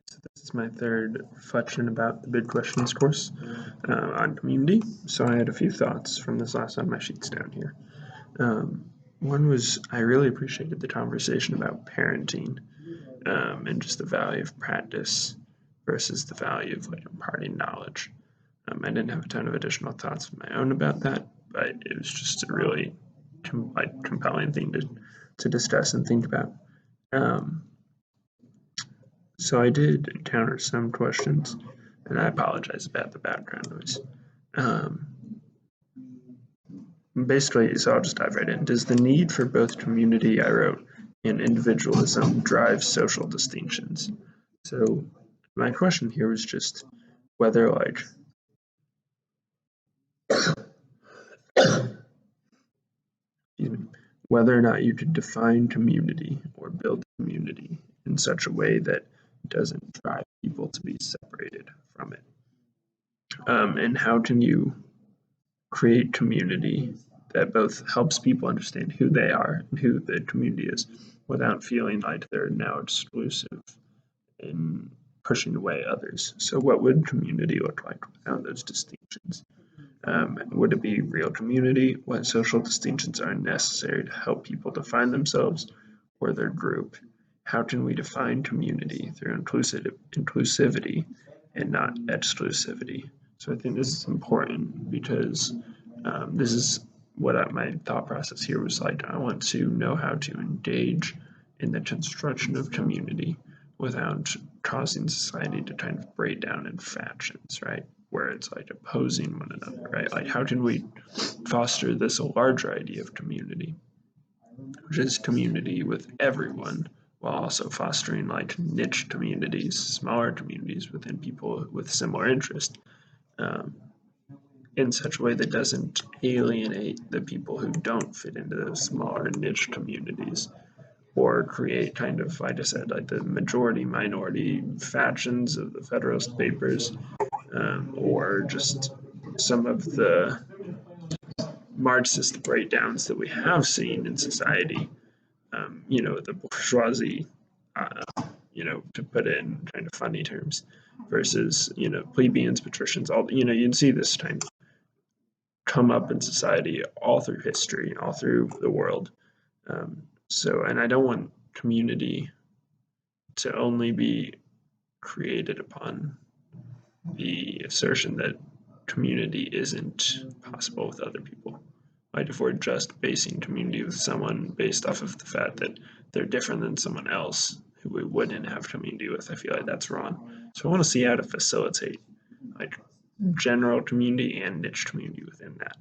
So this is my third reflection about the Big Questions course on community. So I had a few thoughts from this last on my sheets down here. One was I really appreciated the conversation about parenting and just the value of practice versus the value of like imparting knowledge. I didn't have a ton of additional thoughts of my own about that, but it was just a really compelling thing to discuss and think about. So I did encounter some questions, and I apologize about the background noise. Basically, so I'll just dive right in. Does the need for both community, I wrote, and individualism drive social distinctions? So my question here was just whether like whether or not you could define community or build community in such a way that doesn't drive people to be separated from it. And how can you create community that both helps people understand who they are and who the community is without feeling like they're now exclusive and pushing away others. So what would community look like without those distinctions? Would it be real community? What social distinctions are necessary to help people define themselves or their group? How can we define community through inclusivity and not exclusivity? So I think this is important because this is what my thought process here was like. I want to know how to engage in the construction of community without causing society to kind of break down in factions, right? Where it's like opposing one another, right? Like, how can we foster this larger idea of community, which is community with everyone, while also fostering like niche communities, smaller communities within people with similar interests, in such a way that doesn't alienate the people who don't fit into those smaller niche communities or create kind of, like I said, like the majority minority factions of the Federalist Papers, or just some of the Marxist breakdowns that we have seen in society. The bourgeoisie, to put it in kind of funny terms, versus plebeians, patricians. All you can see this kind of come up in society all through history, all through the world. And I don't want community to only be created upon the assertion that community isn't possible with other people. Like if we're just basing community with someone based off of the fact that they're different than someone else who we wouldn't have community with, I feel like that's wrong. So I want to see how to facilitate like general community and niche community within that.